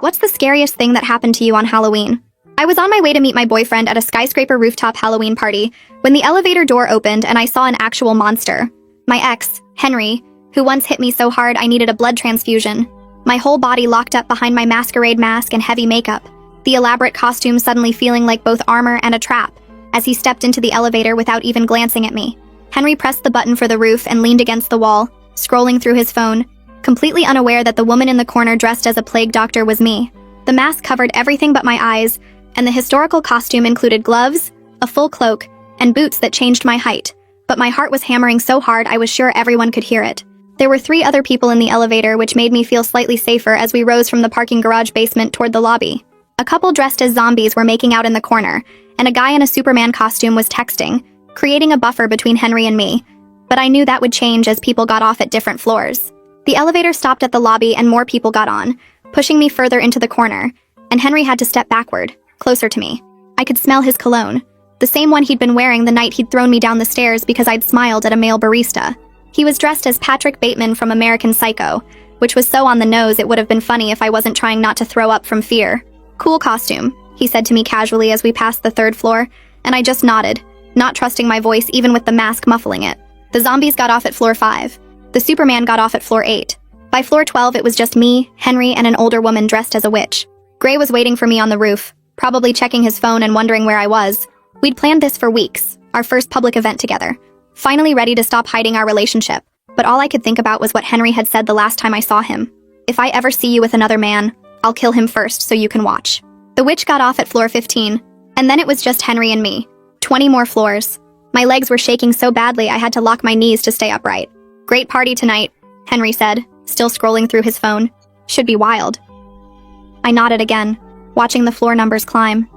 What's the scariest thing that happened to you on Halloween? I was on my way to meet my boyfriend at a skyscraper rooftop Halloween party when the elevator door opened and I saw an actual monster. My ex, Henry, who once hit me so hard I needed a blood transfusion. My whole body locked up behind my masquerade mask and heavy makeup, the elaborate costume suddenly feeling like both armor and a trap, as he stepped into the elevator without even glancing at me. Henry pressed the button for the roof and leaned against the wall, scrolling through his phone, completely unaware that the woman in the corner dressed as a plague doctor was me. The mask covered everything but my eyes, and the historical costume included gloves, a full cloak, and boots that changed my height. But my heart was hammering so hard I was sure everyone could hear it. There were 3 other people in the elevator, which made me feel slightly safer as we rose from the parking garage basement toward the lobby. A couple dressed as zombies were making out in the corner, and a guy in a Superman costume was texting, creating a buffer between Henry and me. But I knew that would change as people got off at different floors. The elevator stopped at the lobby and more people got on, pushing me further into the corner, and Henry had to step backward, closer to me. I could smell his cologne, the same one he'd been wearing the night he'd thrown me down the stairs because I'd smiled at a male barista. He was dressed as Patrick Bateman from American Psycho, which was so on the nose it would have been funny if I wasn't trying not to throw up from fear. "Cool costume," he said to me casually as we passed the 3rd floor, and I just nodded, not trusting my voice even with the mask muffling it. The zombies got off at floor 5. The Superman got off at floor 8. By floor 12 it was just me, Henry, and an older woman dressed as a witch. Gray was waiting for me on the roof, probably checking his phone and wondering where I was. We'd planned this for weeks, our first public event together, finally ready to stop hiding our relationship. But all I could think about was what Henry had said the last time I saw him. "If I ever see you with another man, I'll kill him first so you can watch." The witch got off at floor 15, and then it was just Henry and me. 20 more floors. My legs were shaking so badly I had to lock my knees to stay upright. "Great party tonight," Henry said, still scrolling through his phone. "Should be wild." I nodded again, watching the floor numbers climb.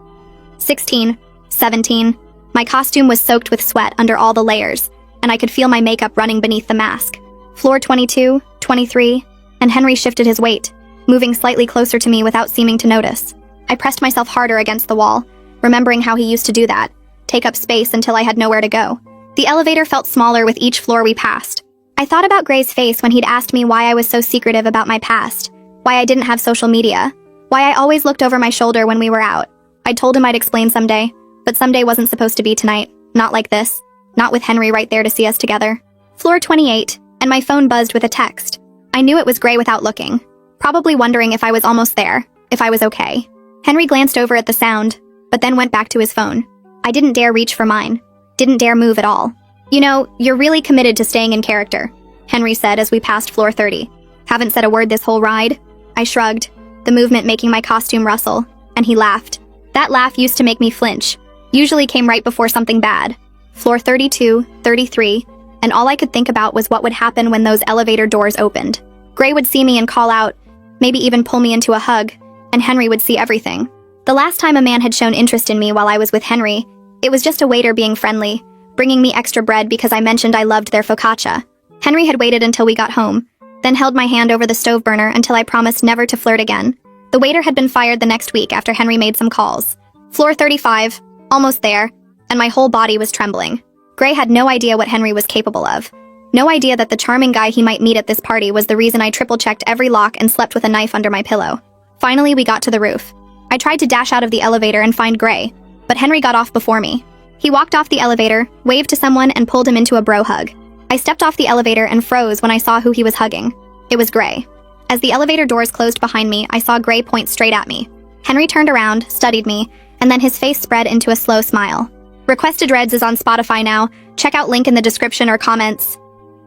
16, 17. My costume was soaked with sweat under all the layers, and I could feel my makeup running beneath the mask. Floor 22, 23, and Henry shifted his weight, moving slightly closer to me without seeming to notice. I pressed myself harder against the wall, remembering how he used to do that, take up space until I had nowhere to go. The elevator felt smaller with each floor we passed. I thought about Gray's face when he'd asked me why I was so secretive about my past, why I didn't have social media, why I always looked over my shoulder when we were out. I told him I'd explain someday, but someday wasn't supposed to be tonight, not like this, not with Henry right there to see us together. Floor 28, and my phone buzzed with a text. I knew it was Gray without looking, probably wondering if I was almost there, if I was okay. Henry glanced over at the sound, but then went back to his phone. I didn't dare reach for mine, didn't dare move at all. "You know, you're really committed to staying in character," Henry said as we passed floor 30. "Haven't said a word this whole ride?" I shrugged, the movement making my costume rustle, and he laughed. That laugh used to make me flinch, usually came right before something bad. Floor 32, 33, and all I could think about was what would happen when those elevator doors opened. Gray would see me and call out, maybe even pull me into a hug, and Henry would see everything. The last time a man had shown interest in me while I was with Henry, it was just a waiter being friendly, bringing me extra bread because I mentioned I loved their focaccia. Henry had waited until we got home, then held my hand over the stove burner until I promised never to flirt again. The waiter had been fired the next week after Henry made some calls. Floor 35, almost there, and my whole body was trembling. Gray had no idea what Henry was capable of. No idea that the charming guy he might meet at this party was the reason I triple-checked every lock and slept with a knife under my pillow. Finally, we got to the roof. I tried to dash out of the elevator and find Gray, but Henry got off before me. He walked off the elevator, waved to someone, and pulled him into a bro hug. I stepped off the elevator and froze when I saw who he was hugging. It was Gray. As the elevator doors closed behind me, I saw Gray point straight at me. Henry turned around, studied me, and then his face spread into a slow smile. "Requested Reds is on Spotify now. Check out link in the description or comments."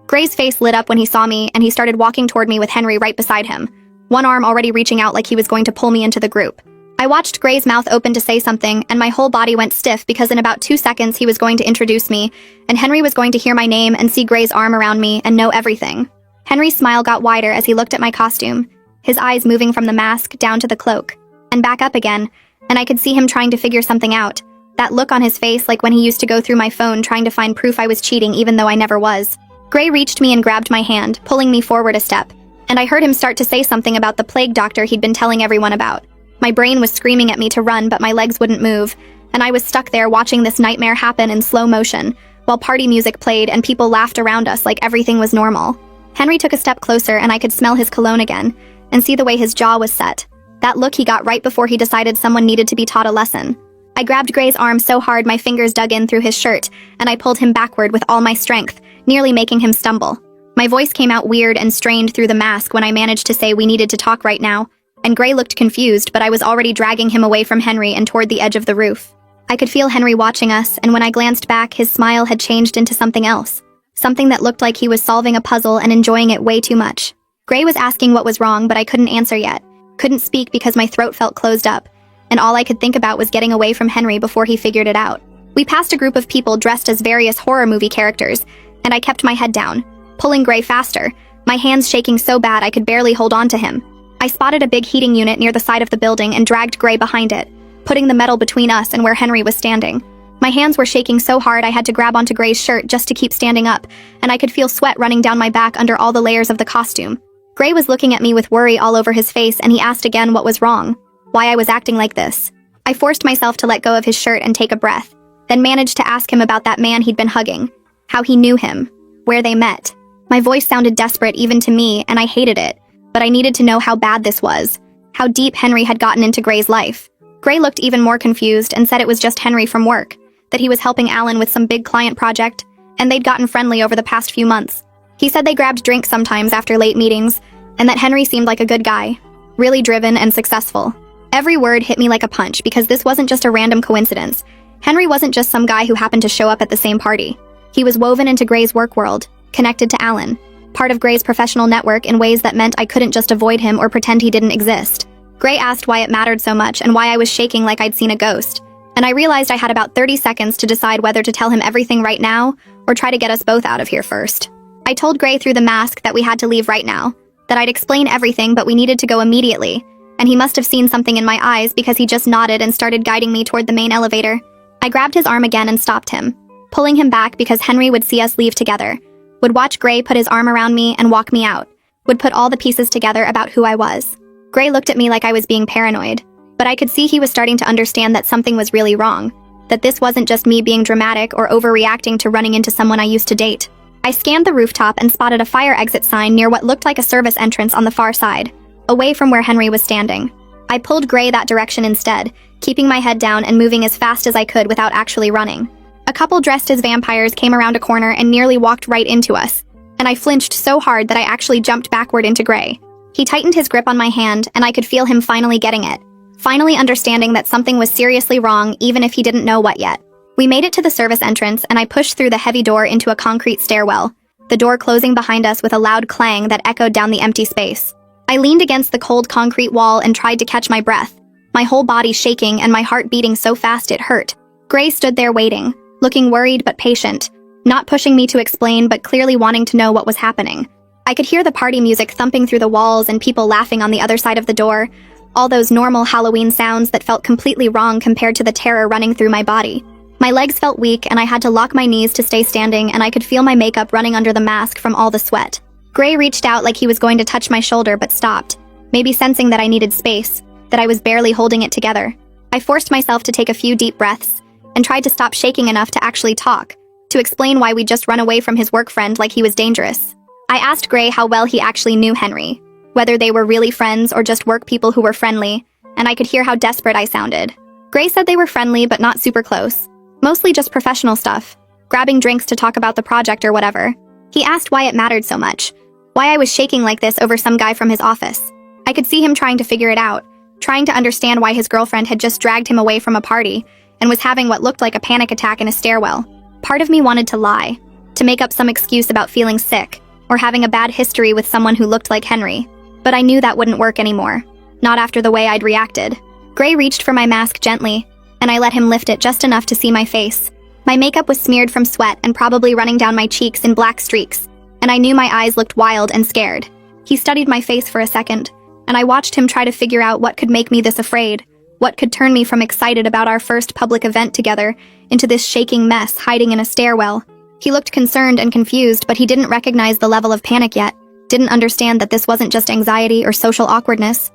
Gray's face lit up when he saw me, and he started walking toward me with Henry right beside him, one arm already reaching out like he was going to pull me into the group. I watched Gray's mouth open to say something, and my whole body went stiff because in about 2 seconds he was going to introduce me, and Henry was going to hear my name and see Gray's arm around me and know everything. Henry's smile got wider as he looked at my costume, his eyes moving from the mask down to the cloak, and back up again, and I could see him trying to figure something out, that look on his face like when he used to go through my phone trying to find proof I was cheating even though I never was. Gray reached me and grabbed my hand, pulling me forward a step, and I heard him start to say something about the plague doctor he'd been telling everyone about. My brain was screaming at me to run, but my legs wouldn't move, and I was stuck there watching this nightmare happen in slow motion, while party music played and people laughed around us like everything was normal. Henry took a step closer and I could smell his cologne again, and see the way his jaw was set, that look he got right before he decided someone needed to be taught a lesson. I grabbed Gray's arm so hard my fingers dug in through his shirt, and I pulled him backward with all my strength, nearly making him stumble. My voice came out weird and strained through the mask when I managed to say we needed to talk right now, and Gray looked confused, but I was already dragging him away from Henry and toward the edge of the roof. I could feel Henry watching us, and when I glanced back, his smile had changed into something else. Something that looked like he was solving a puzzle and enjoying it way too much. Gray was asking what was wrong, but I couldn't answer yet. Couldn't speak because my throat felt closed up, and all I could think about was getting away from Henry before he figured it out. We passed a group of people dressed as various horror movie characters, and I kept my head down, pulling Gray faster, my hands shaking so bad I could barely hold on to him. I spotted a big heating unit near the side of the building and dragged Gray behind it, putting the metal between us and where Henry was standing. My hands were shaking so hard I had to grab onto Gray's shirt just to keep standing up, and I could feel sweat running down my back under all the layers of the costume. Gray was looking at me with worry all over his face, and he asked again what was wrong, why I was acting like this. I forced myself to let go of his shirt and take a breath, then managed to ask him about that man he'd been hugging, how he knew him, where they met. My voice sounded desperate even to me, and I hated it, but I needed to know how bad this was, how deep Henry had gotten into Gray's life. Gray looked even more confused and said it was just Henry from work, that he was helping Alan with some big client project, and they'd gotten friendly over the past few months. He said they grabbed drinks sometimes after late meetings, and that Henry seemed like a good guy, really driven and successful. Every word hit me like a punch because this wasn't just a random coincidence. Henry wasn't just some guy who happened to show up at the same party. He was woven into Gray's work world, connected to Alan, part of Gray's professional network in ways that meant I couldn't just avoid him or pretend he didn't exist. Gray asked why it mattered so much and why I was shaking like I'd seen a ghost, and I realized I had about 30 seconds to decide whether to tell him everything right now or try to get us both out of here first. I told Gray through the mask that we had to leave right now, that I'd explain everything but we needed to go immediately, and he must have seen something in my eyes because he just nodded and started guiding me toward the main elevator. I grabbed his arm again and stopped him, pulling him back because Henry would see us leave together, would watch Gray put his arm around me and walk me out, would put all the pieces together about who I was. Gray looked at me like I was being paranoid, but I could see he was starting to understand that something was really wrong, that this wasn't just me being dramatic or overreacting to running into someone I used to date. I scanned the rooftop and spotted a fire exit sign near what looked like a service entrance on the far side, away from where Henry was standing. I pulled Gray that direction instead, keeping my head down and moving as fast as I could without actually running. A couple dressed as vampires came around a corner and nearly walked right into us, and I flinched so hard that I actually jumped backward into Gray. He tightened his grip on my hand, and I could feel him finally getting it, finally understanding that something was seriously wrong even if he didn't know what yet. We made it to the service entrance, and I pushed through the heavy door into a concrete stairwell, the door closing behind us with a loud clang that echoed down the empty space. I leaned against the cold concrete wall and tried to catch my breath, my whole body shaking and my heart beating so fast it hurt. Gray stood there waiting, looking worried but patient, not pushing me to explain but clearly wanting to know what was happening. I could hear the party music thumping through the walls and people laughing on the other side of the door, all those normal Halloween sounds that felt completely wrong compared to the terror running through my body. My legs felt weak and I had to lock my knees to stay standing, and I could feel my makeup running under the mask from all the sweat. Gray reached out like he was going to touch my shoulder but stopped, maybe sensing that I needed space, that I was barely holding it together. I forced myself to take a few deep breaths and tried to stop shaking enough to actually talk, to explain why we'd just run away from his work friend like he was dangerous. I asked Gray how well he actually knew Henry, whether they were really friends or just work people who were friendly, and I could hear how desperate I sounded. Gray said they were friendly but not super close, mostly just professional stuff, grabbing drinks to talk about the project or whatever. He asked why it mattered so much, why I was shaking like this over some guy from his office. I could see him trying to figure it out, trying to understand why his girlfriend had just dragged him away from a party and was having what looked like a panic attack in a stairwell. Part of me wanted to lie, to make up some excuse about feeling sick or having a bad history with someone who looked like Henry, but I knew that wouldn't work anymore, not after the way I'd reacted. Gray reached for my mask gently, and I let him lift it just enough to see my face. My makeup was smeared from sweat and probably running down my cheeks in black streaks, and I knew my eyes looked wild and scared. He studied my face for a second, and I watched him try to figure out what could make me this afraid, what could turn me from excited about our first public event together into this shaking mess hiding in a stairwell. He looked concerned and confused, but he didn't recognize the level of panic yet, didn't understand that this wasn't just anxiety or social awkwardness.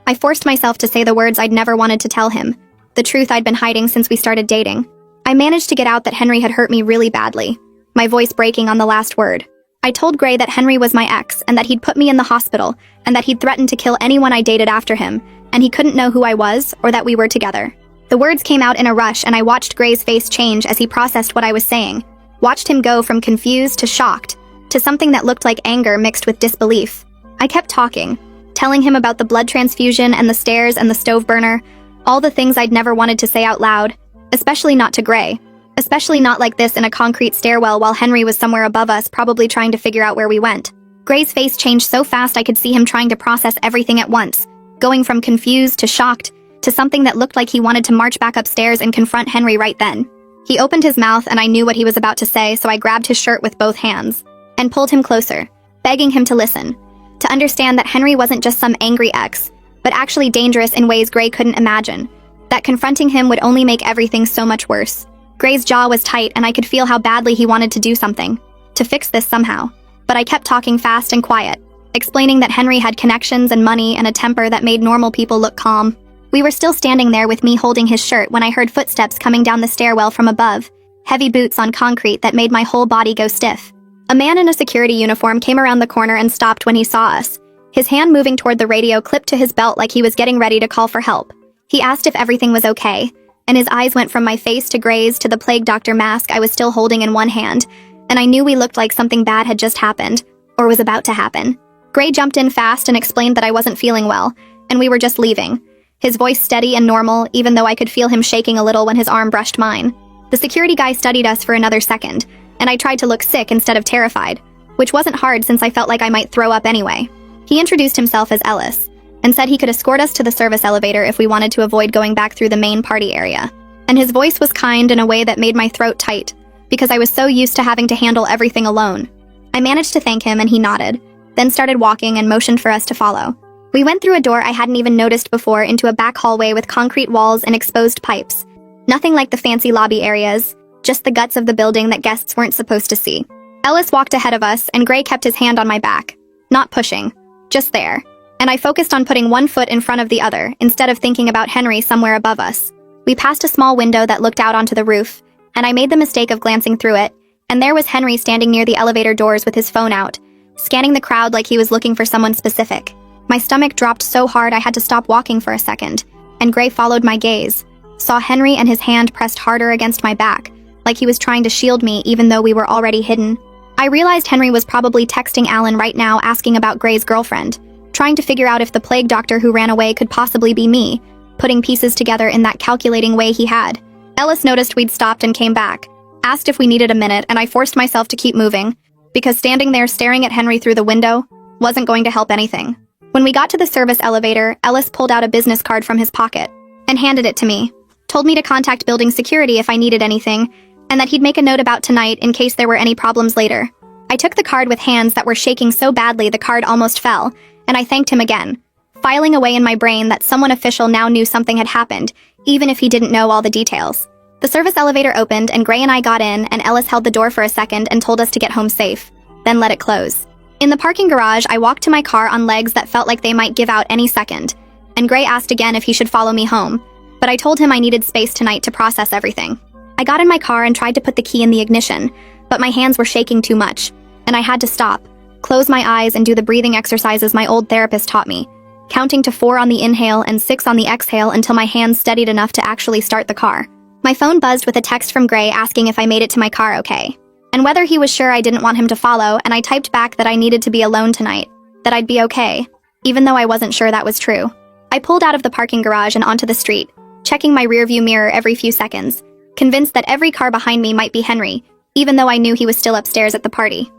I forced myself to say the words I'd never wanted to tell him, the truth I'd been hiding since we started dating. I managed to get out that Henry had hurt me really badly, my voice breaking on the last word. I told Gray that Henry was my ex and that he'd put me in the hospital and that he'd threatened to kill anyone I dated after him, and he couldn't know who I was or that we were together. The words came out in a rush, and I watched Gray's face change as he processed what I was saying, watched him go from confused to shocked, to something that looked like anger mixed with disbelief. I kept talking, telling him about the blood transfusion and the stairs and the stove burner, all the things I'd never wanted to say out loud, especially not to Gray. Especially not like this in a concrete stairwell while Henry was somewhere above us, probably trying to figure out where we went. Gray's face changed so fast I could see him trying to process everything at once, going from confused to shocked, to something that looked like he wanted to march back upstairs and confront Henry right then. He opened his mouth and I knew what he was about to say, so I grabbed his shirt with both hands and pulled him closer, begging him to listen, to understand that Henry wasn't just some angry ex, but actually dangerous in ways Gray couldn't imagine, that confronting him would only make everything so much worse. Gray's jaw was tight and I could feel how badly he wanted to do something, to fix this somehow. But I kept talking fast and quiet, explaining that Henry had connections and money and a temper that made normal people look calm. We were still standing there with me holding his shirt when I heard footsteps coming down the stairwell from above, heavy boots on concrete that made my whole body go stiff. A man in a security uniform came around the corner and stopped when he saw us, his hand moving toward the radio clipped to his belt like he was getting ready to call for help. He asked if everything was okay, and his eyes went from my face to Gray's to the plague doctor mask I was still holding in one hand, and I knew we looked like something bad had just happened, or was about to happen. Gray jumped in fast and explained that I wasn't feeling well, and we were just leaving, his voice steady and normal, even though I could feel him shaking a little when his arm brushed mine. The security guy studied us for another second, and I tried to look sick instead of terrified, which wasn't hard since I felt like I might throw up anyway. He introduced himself as Ellis, and said he could escort us to the service elevator if we wanted to avoid going back through the main party area. And his voice was kind in a way that made my throat tight, because I was so used to having to handle everything alone. I managed to thank him and he nodded, then started walking and motioned for us to follow. We went through a door I hadn't even noticed before into a back hallway with concrete walls and exposed pipes. Nothing like the fancy lobby areas, just the guts of the building that guests weren't supposed to see. Ellis walked ahead of us and Gray kept his hand on my back, not pushing, just there. And I focused on putting one foot in front of the other, instead of thinking about Henry somewhere above us. We passed a small window that looked out onto the roof, and I made the mistake of glancing through it, and there was Henry standing near the elevator doors with his phone out, scanning the crowd like he was looking for someone specific. My stomach dropped so hard I had to stop walking for a second, and Gray followed my gaze, saw Henry and his hand pressed harder against my back, like he was trying to shield me even though we were already hidden. I realized Henry was probably texting Alan right now asking about Gray's girlfriend, trying to figure out if the plague doctor who ran away could possibly be me, putting pieces together in that calculating way he had. Ellis noticed we'd stopped and came back, asked if we needed a minute, and I forced myself to keep moving, because standing there staring at Henry through the window wasn't going to help anything. When we got to the service elevator, Ellis pulled out a business card from his pocket and handed it to me, told me to contact building security if I needed anything, and that he'd make a note about tonight in case there were any problems later. I took the card with hands that were shaking so badly the card almost fell, and I thanked him again, filing away in my brain that someone official now knew something had happened, even if he didn't know all the details. The service elevator opened and Gray and I got in, and Ellis held the door for a second and told us to get home safe, then let it close. In the parking garage, I walked to my car on legs that felt like they might give out any second, and Gray asked again if he should follow me home, but I told him I needed space tonight to process everything. I got in my car and tried to put the key in the ignition, but my hands were shaking too much, and I had to stop, close my eyes and do the breathing exercises my old therapist taught me, counting to 4 on the inhale and 6 on the exhale until my hands steadied enough to actually start the car. My phone buzzed with a text from Gray asking if I made it to my car okay, and whether he was sure I didn't want him to follow, and I typed back that I needed to be alone tonight, that I'd be okay, even though I wasn't sure that was true. I pulled out of the parking garage and onto the street, checking my rearview mirror every few seconds, convinced that every car behind me might be Henry, even though I knew he was still upstairs at the party.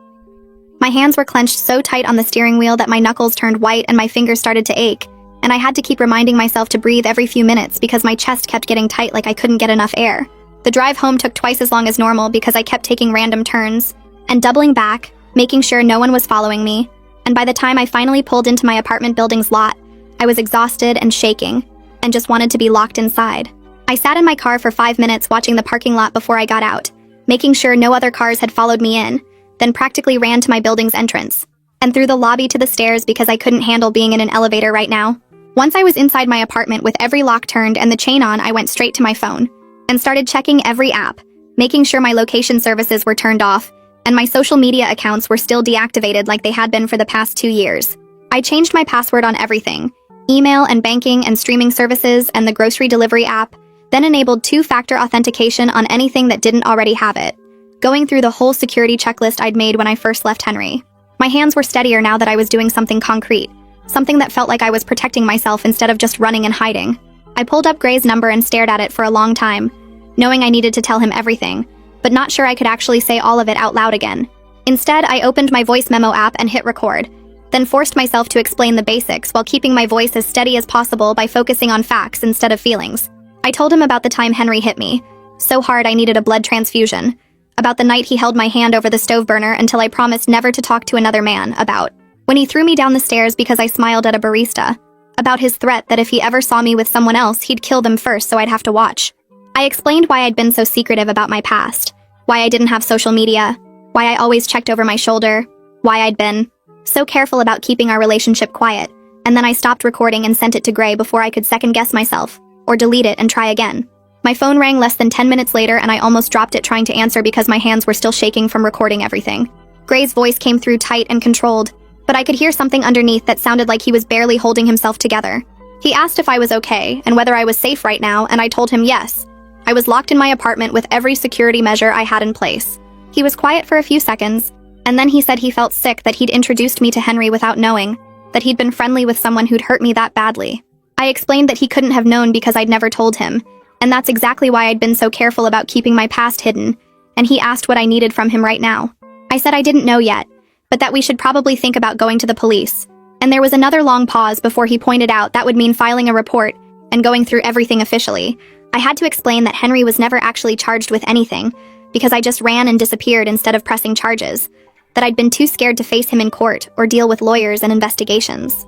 My hands were clenched so tight on the steering wheel that my knuckles turned white and my fingers started to ache, and I had to keep reminding myself to breathe every few minutes because my chest kept getting tight like I couldn't get enough air. The drive home took twice as long as normal because I kept taking random turns and doubling back, making sure no one was following me, and by the time I finally pulled into my apartment building's lot, I was exhausted and shaking, and just wanted to be locked inside. I sat in my car for 5 minutes watching the parking lot before I got out, making sure no other cars had followed me in, then practically ran to my building's entrance, and through the lobby to the stairs because I couldn't handle being in an elevator right now. Once I was inside my apartment with every lock turned and the chain on, I went straight to my phone, and started checking every app, making sure my location services were turned off, and my social media accounts were still deactivated like they had been for the past 2 years. I changed my password on everything, email and banking and streaming services and the grocery delivery app, then enabled two-factor authentication on anything that didn't already have it, going through the whole security checklist I'd made when I first left Henry. My hands were steadier now that I was doing something concrete, something that felt like I was protecting myself instead of just running and hiding. I pulled up Gray's number and stared at it for a long time, knowing I needed to tell him everything, but not sure I could actually say all of it out loud again. Instead, I opened my voice memo app and hit record, then forced myself to explain the basics while keeping my voice as steady as possible by focusing on facts instead of feelings. I told him about the time Henry hit me, so hard I needed a blood transfusion, about the night he held my hand over the stove burner until I promised never to talk to another man, about when he threw me down the stairs because I smiled at a barista, about his threat that if he ever saw me with someone else, he'd kill them first so I'd have to watch. I explained why I'd been so secretive about my past, why I didn't have social media, why I always checked over my shoulder, why I'd been so careful about keeping our relationship quiet, and then I stopped recording and sent it to Gray before I could second-guess myself, or delete it and try again. My phone rang less than 10 minutes later and I almost dropped it trying to answer because my hands were still shaking from recording everything. Gray's voice came through tight and controlled, but I could hear something underneath that sounded like he was barely holding himself together. He asked if I was okay and whether I was safe right now, and I told him yes. I was locked in my apartment with every security measure I had in place. He was quiet for a few seconds, and then he said he felt sick that he'd introduced me to Henry without knowing, that he'd been friendly with someone who'd hurt me that badly. I explained that he couldn't have known because I'd never told him, and that's exactly why I'd been so careful about keeping my past hidden, and he asked what I needed from him right now. I said I didn't know yet, but that we should probably think about going to the police. And there was another long pause before he pointed out that would mean filing a report and going through everything officially. I had to explain that Henry was never actually charged with anything, because I just ran and disappeared instead of pressing charges, that I'd been too scared to face him in court or deal with lawyers and investigations.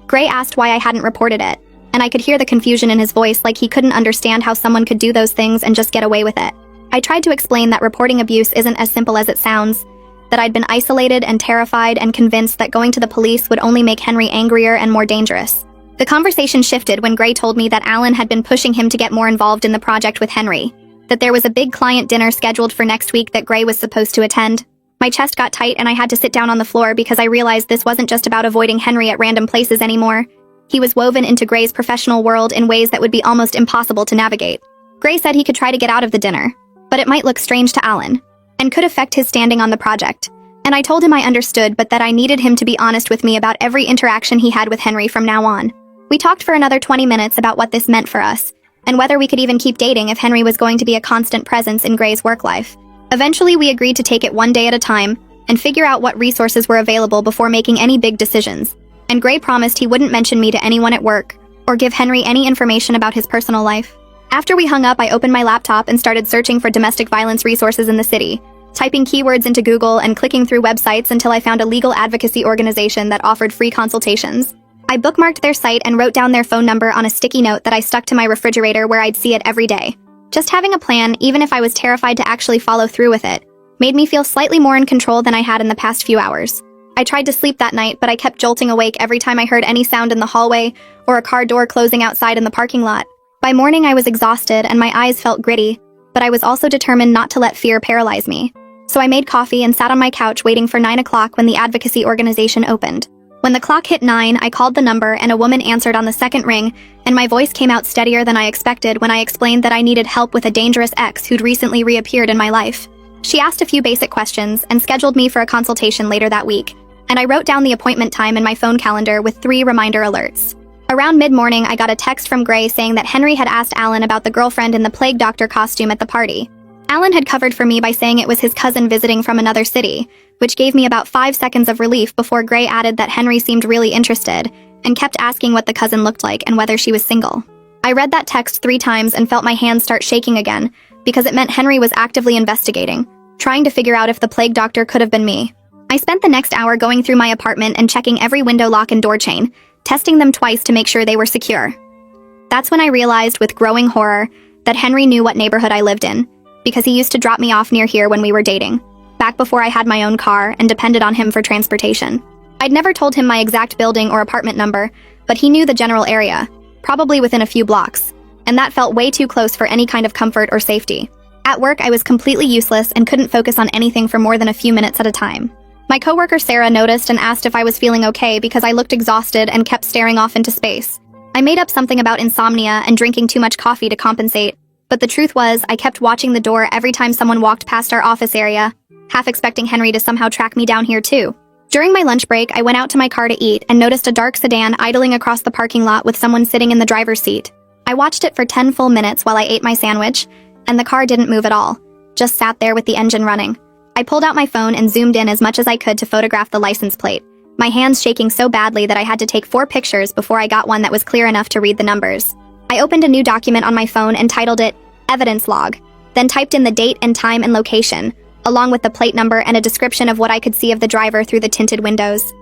Gray asked why I hadn't reported it, and I could hear the confusion in his voice, like he couldn't understand how someone could do those things and just get away with it. I tried to explain that reporting abuse isn't as simple as it sounds, that I'd been isolated and terrified and convinced that going to the police would only make Henry angrier and more dangerous. The conversation shifted when Gray told me that Alan had been pushing him to get more involved in the project with Henry, that there was a big client dinner scheduled for next week that Gray was supposed to attend. My chest got tight and I had to sit down on the floor because I realized this wasn't just about avoiding Henry at random places anymore. He was woven into Gray's professional world in ways that would be almost impossible to navigate. Gray said he could try to get out of the dinner, but it might look strange to Alan, and could affect his standing on the project. And I told him I understood, but that I needed him to be honest with me about every interaction he had with Henry from now on. We talked for another 20 minutes about what this meant for us, and whether we could even keep dating if Henry was going to be a constant presence in Gray's work life. Eventually, we agreed to take it one day at a time and figure out what resources were available before making any big decisions. And Gray promised he wouldn't mention me to anyone at work or give Henry any information about his personal life. After we hung up, I opened my laptop and started searching for domestic violence resources in the city, typing keywords into Google and clicking through websites until I found a legal advocacy organization that offered free consultations. I bookmarked their site and wrote down their phone number on a sticky note that I stuck to my refrigerator where I'd see it every day. Just having a plan, even if I was terrified to actually follow through with it, made me feel slightly more in control than I had in the past few hours. I tried to sleep that night, but I kept jolting awake every time I heard any sound in the hallway or a car door closing outside in the parking lot. By morning, I was exhausted and my eyes felt gritty, but I was also determined not to let fear paralyze me. So I made coffee and sat on my couch waiting for 9 o'clock when the advocacy organization opened. When the clock hit 9, I called the number and a woman answered on the second ring, and my voice came out steadier than I expected when I explained that I needed help with a dangerous ex who'd recently reappeared in my life. She asked a few basic questions and scheduled me for a consultation later that week, and I wrote down the appointment time in my phone calendar with 3 reminder alerts. Around mid-morning, I got a text from Gray saying that Henry had asked Alan about the girlfriend in the plague doctor costume at the party. Alan had covered for me by saying it was his cousin visiting from another city, which gave me about 5 seconds of relief before Gray added that Henry seemed really interested and kept asking what the cousin looked like and whether she was single. I read that text 3 times and felt my hands start shaking again because it meant Henry was actively investigating, trying to figure out if the plague doctor could have been me. I spent the next hour going through my apartment and checking every window lock and door chain, testing them twice to make sure they were secure. That's when I realized with growing horror that Henry knew what neighborhood I lived in, because he used to drop me off near here when we were dating, back before I had my own car and depended on him for transportation. I'd never told him my exact building or apartment number, but he knew the general area, probably within a few blocks, and that felt way too close for any kind of comfort or safety. At work, I was completely useless and couldn't focus on anything for more than a few minutes at a time. My coworker Sarah noticed and asked if I was feeling okay because I looked exhausted and kept staring off into space. I made up something about insomnia and drinking too much coffee to compensate, but the truth was I kept watching the door every time someone walked past our office area, half expecting Henry to somehow track me down here too. During my lunch break, I went out to my car to eat and noticed a dark sedan idling across the parking lot with someone sitting in the driver's seat. I watched it for 10 full minutes while I ate my sandwich, and the car didn't move at all, just sat there with the engine running. I pulled out my phone and zoomed in as much as I could to photograph the license plate, my hands shaking so badly that I had to take 4 pictures before I got one that was clear enough to read the numbers. I opened a new document on my phone and titled it Evidence Log, then typed in the date and time and location, along with the plate number and a description of what I could see of the driver through the tinted windows.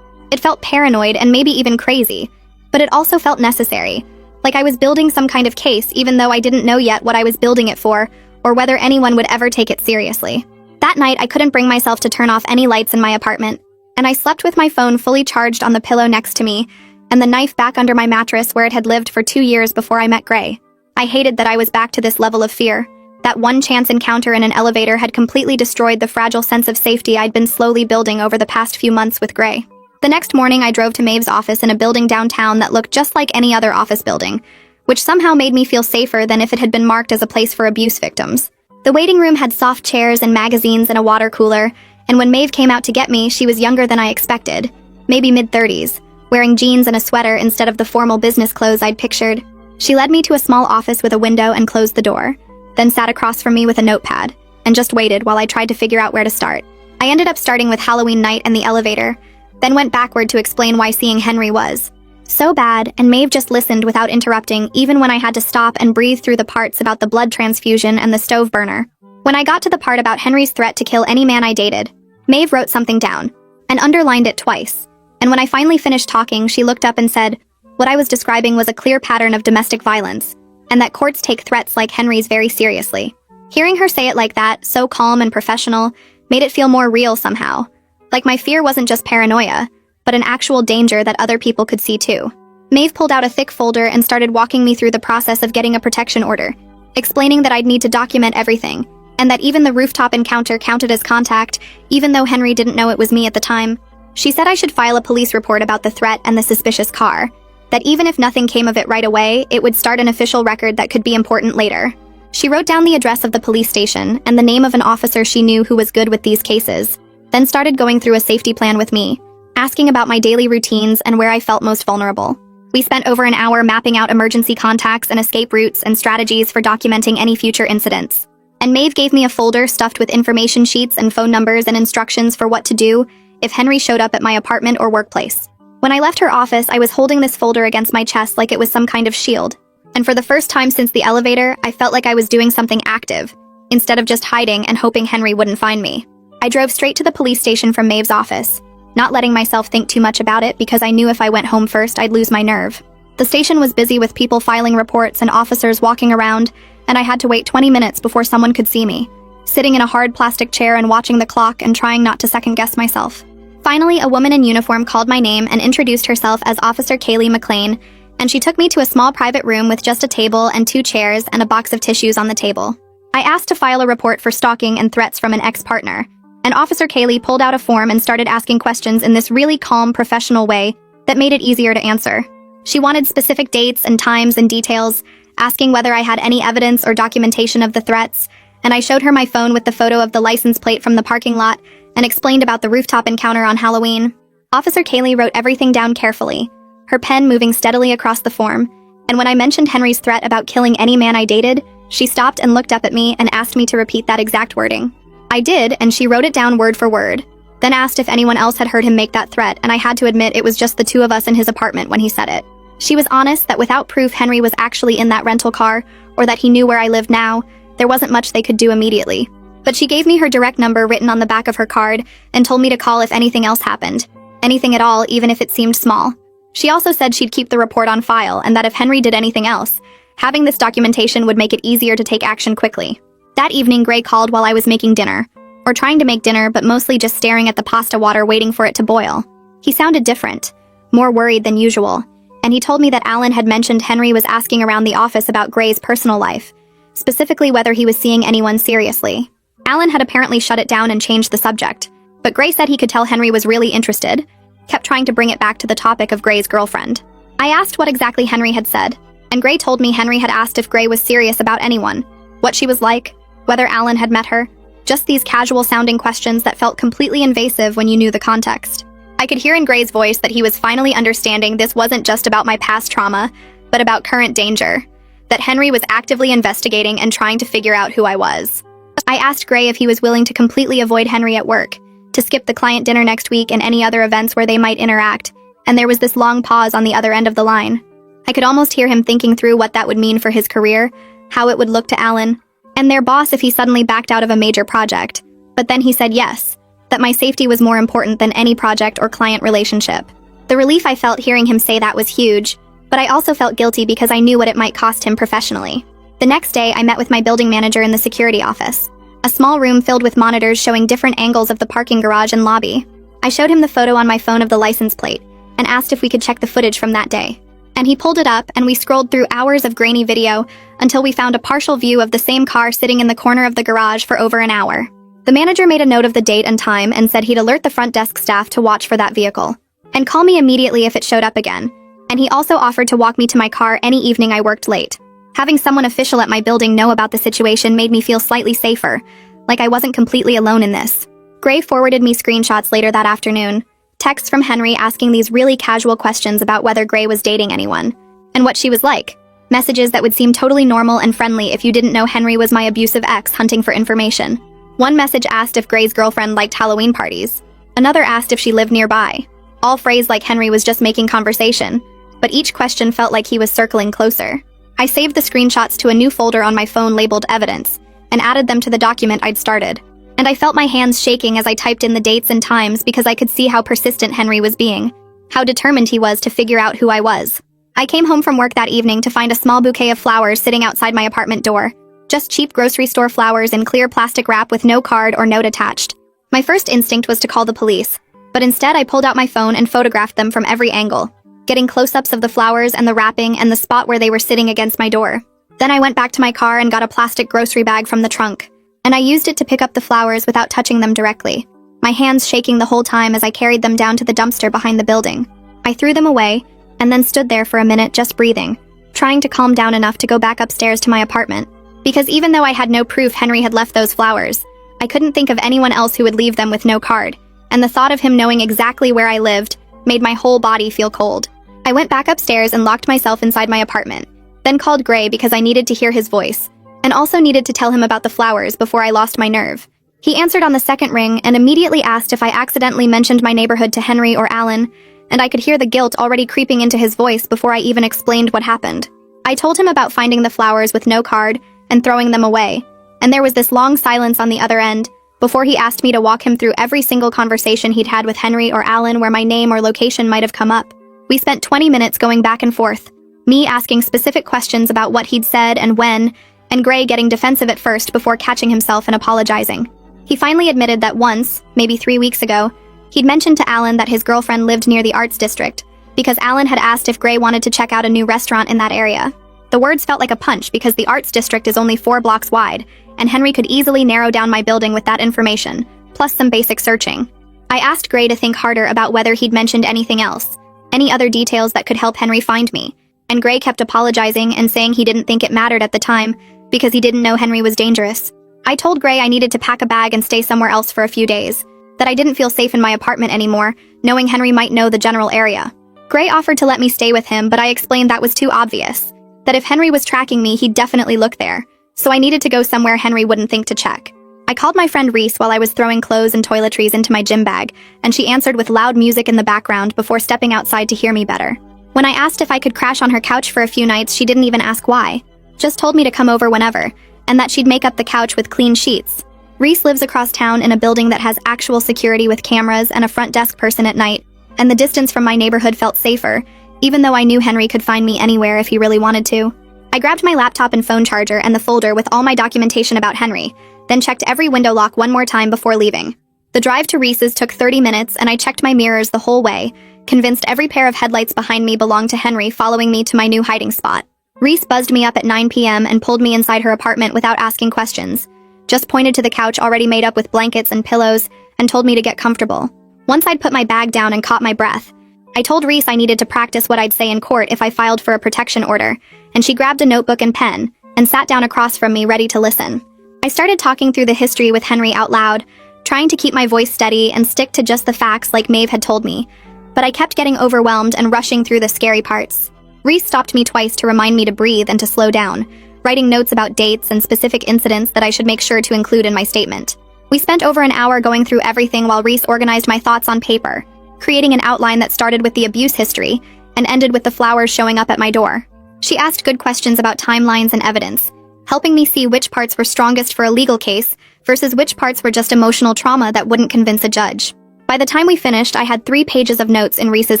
It felt paranoid and maybe even crazy, but it also felt necessary, like I was building some kind of case even though I didn't know yet what I was building it for, or whether anyone would ever take it seriously. That night, I couldn't bring myself to turn off any lights in my apartment, and I slept with my phone fully charged on the pillow next to me, and the knife back under my mattress where it had lived for 2 years before I met Gray. I hated that I was back to this level of fear. That one chance encounter in an elevator had completely destroyed the fragile sense of safety I'd been slowly building over the past few months with Gray. The next morning, I drove to Maeve's office in a building downtown that looked just like any other office building, which somehow made me feel safer than if it had been marked as a place for abuse victims. The waiting room had soft chairs and magazines and a water cooler, and when Maeve came out to get me, she was younger than I expected, maybe mid-30s, wearing jeans and a sweater instead of the formal business clothes I'd pictured. She led me to a small office with a window and closed the door, then sat across from me with a notepad, and just waited while I tried to figure out where to start. I ended up starting with Halloween night and the elevator, then went backward to explain why seeing Henry was so bad, and Maeve just listened without interrupting, even when I had to stop and breathe through the parts about the blood transfusion and the stove burner. When I got to the part about Henry's threat to kill any man I dated, Maeve wrote something down, and underlined it twice, and when I finally finished talking, she looked up and said, what I was describing was a clear pattern of domestic violence, and that courts take threats like Henry's very seriously. Hearing her say it like that, so calm and professional, made it feel more real somehow. Like my fear wasn't just paranoia, but an actual danger that other people could see too. Maeve pulled out a thick folder and started walking me through the process of getting a protection order, explaining that I'd need to document everything, and that even the rooftop encounter counted as contact, even though Henry didn't know it was me at the time. She said I should file a police report about the threat and the suspicious car, that even if nothing came of it right away, it would start an official record that could be important later. She wrote down the address of the police station and the name of an officer she knew who was good with these cases, then started going through a safety plan with me, asking about my daily routines and where I felt most vulnerable. We spent over an hour mapping out emergency contacts and escape routes and strategies for documenting any future incidents. And Maeve gave me a folder stuffed with information sheets and phone numbers and instructions for what to do if Henry showed up at my apartment or workplace. When I left her office, I was holding this folder against my chest like it was some kind of shield. And for the first time since the elevator, I felt like I was doing something active, instead of just hiding and hoping Henry wouldn't find me. I drove straight to the police station from Maeve's office, not letting myself think too much about it because I knew if I went home first, I'd lose my nerve. The station was busy with people filing reports and officers walking around, and I had to wait 20 minutes before someone could see me, sitting in a hard plastic chair and watching the clock and trying not to second-guess myself. Finally, a woman in uniform called my name and introduced herself as Officer Kaylee McLean, and she took me to a small private room with just a table and 2 chairs and a box of tissues on the table. I asked to file a report for stalking and threats from an ex-partner, and Officer Kaylee pulled out a form and started asking questions in this really calm, professional way that made it easier to answer. She wanted specific dates and times and details, asking whether I had any evidence or documentation of the threats, and I showed her my phone with the photo of the license plate from the parking lot and explained about the rooftop encounter on Halloween. Officer Kaylee wrote everything down carefully, her pen moving steadily across the form, and when I mentioned Henry's threat about killing any man I dated, she stopped and looked up at me and asked me to repeat that exact wording. I did, and she wrote it down word for word, then asked if anyone else had heard him make that threat, and I had to admit it was just the 2 of us in his apartment when he said it. She was honest that without proof Henry was actually in that rental car, or that he knew where I lived now, there wasn't much they could do immediately. But she gave me her direct number written on the back of her card and told me to call if anything else happened. Anything at all, even if it seemed small. She also said she'd keep the report on file and that if Henry did anything else, having this documentation would make it easier to take action quickly. That evening, Gray called while I was making dinner, or trying to make dinner, but mostly just staring at the pasta water waiting for it to boil. He sounded different, more worried than usual, and he told me that Alan had mentioned Henry was asking around the office about Gray's personal life, specifically whether he was seeing anyone seriously. Alan had apparently shut it down and changed the subject, But Gray said he could tell Henry was really interested, kept trying to bring it back to the topic of Gray's girlfriend. I asked what exactly Henry had said, and Gray told me Henry had asked if Gray was serious about anyone, what she was like, whether Alan had met her, just these casual-sounding questions that felt completely invasive when you knew the context. I could hear in Gray's voice that he was finally understanding this wasn't just about my past trauma, but about current danger, that Henry was actively investigating and trying to figure out who I was. I asked Gray if he was willing to completely avoid Henry at work, to skip the client dinner next week and any other events where they might interact, and there was this long pause on the other end of the line. I could almost hear him thinking through what that would mean for his career, how it would look to Alan, and their boss if he suddenly backed out of a major project. But then he said yes, that my safety was more important than any project or client relationship. The relief I felt hearing him say that was huge, but I also felt guilty because I knew what it might cost him professionally. The next day, I met with my building manager in the security office, a small room filled with monitors showing different angles of the parking garage and lobby. I showed him the photo on my phone of the license plate and asked if we could check the footage from that day. And he pulled it up, and we scrolled through hours of grainy video until we found a partial view of the same car sitting in the corner of the garage for over an hour. The manager made a note of the date and time and said he'd alert the front desk staff to watch for that vehicle and call me immediately if it showed up again. And he also offered to walk me to my car any evening I worked late. Having someone official at my building know about the situation made me feel slightly safer, like I wasn't completely alone in this. Gray forwarded me screenshots later that afternoon, texts from Henry asking these really casual questions about whether Gray was dating anyone, and what she was like. Messages that would seem totally normal and friendly if you didn't know Henry was my abusive ex hunting for information. One message asked if Gray's girlfriend liked Halloween parties. Another asked if she lived nearby. All phrased like Henry was just making conversation, but each question felt like he was circling closer. I saved the screenshots to a new folder on my phone labeled Evidence, and added them to the document I'd started. And I felt my hands shaking as I typed in the dates and times because I could see how persistent Henry was being, how determined he was to figure out who I was. I came home from work that evening to find a small bouquet of flowers sitting outside my apartment door. Just cheap grocery store flowers in clear plastic wrap with no card or note attached. My first instinct was to call the police, but instead I pulled out my phone and photographed them from every angle, getting close-ups of the flowers and the wrapping and the spot where they were sitting against my door. Then I went back to my car and got a plastic grocery bag from the trunk, and I used it to pick up the flowers without touching them directly, my hands shaking the whole time as I carried them down to the dumpster behind the building. I threw them away, and then stood there for a minute just breathing, trying to calm down enough to go back upstairs to my apartment. Because even though I had no proof Henry had left those flowers, I couldn't think of anyone else who would leave them with no card, and the thought of him knowing exactly where I lived made my whole body feel cold. I went back upstairs and locked myself inside my apartment, then called Gray because I needed to hear his voice, and also needed to tell him about the flowers before I lost my nerve. He answered on the second ring and immediately asked if I accidentally mentioned my neighborhood to Henry or Alan, and I could hear the guilt already creeping into his voice before I even explained what happened. I told him about finding the flowers with no card and throwing them away, and there was this long silence on the other end before he asked me to walk him through every single conversation he'd had with Henry or Alan where my name or location might have come up. We spent 20 minutes going back and forth, me asking specific questions about what he'd said and when, and Gray getting defensive at first before catching himself and apologizing. He finally admitted that once, maybe 3 weeks ago, he'd mentioned to Alan that his girlfriend lived near the Arts District because Alan had asked if Gray wanted to check out a new restaurant in that area. The words felt like a punch because the Arts District is only 4 blocks wide, and Henry could easily narrow down my building with that information, plus some basic searching. I asked Gray to think harder about whether he'd mentioned anything else, any other details that could help Henry find me, and Gray kept apologizing and saying he didn't think it mattered at the time because he didn't know Henry was dangerous. I told Gray I needed to pack a bag and stay somewhere else for a few days, that I didn't feel safe in my apartment anymore, knowing Henry might know the general area. Gray offered to let me stay with him, but I explained that was too obvious, that if Henry was tracking me, he'd definitely look there, so I needed to go somewhere Henry wouldn't think to check. I called my friend Reese while I was throwing clothes and toiletries into my gym bag, and she answered with loud music in the background before stepping outside to hear me better. When I asked if I could crash on her couch for a few nights, she didn't even ask why, just told me to come over whenever, and that she'd make up the couch with clean sheets. Reese lives across town in a building that has actual security with cameras and a front desk person at night, and the distance from my neighborhood felt safer, even though I knew Henry could find me anywhere if he really wanted to. I grabbed my laptop and phone charger and the folder with all my documentation about Henry, then checked every window lock one more time before leaving. The drive to Reese's took 30 minutes, and I checked my mirrors the whole way, convinced every pair of headlights behind me belonged to Henry following me to my new hiding spot. Reese buzzed me up at 9 p.m. and pulled me inside her apartment without asking questions, just pointed to the couch already made up with blankets and pillows, and told me to get comfortable. Once I'd put my bag down and caught my breath, I told Reese I needed to practice what I'd say in court if I filed for a protection order, and she grabbed a notebook and pen and sat down across from me ready to listen. I started talking through the history with Henry out loud, trying to keep my voice steady and stick to just the facts like Maeve had told me, but I kept getting overwhelmed and rushing through the scary parts. Reese stopped me twice to remind me to breathe and to slow down, writing notes about dates and specific incidents that I should make sure to include in my statement. We spent over an hour going through everything while Reese organized my thoughts on paper, creating an outline that started with the abuse history and ended with the flowers showing up at my door. She asked good questions about timelines and evidence, helping me see which parts were strongest for a legal case versus which parts were just emotional trauma that wouldn't convince a judge. By the time we finished, I had 3 pages of notes in Reese's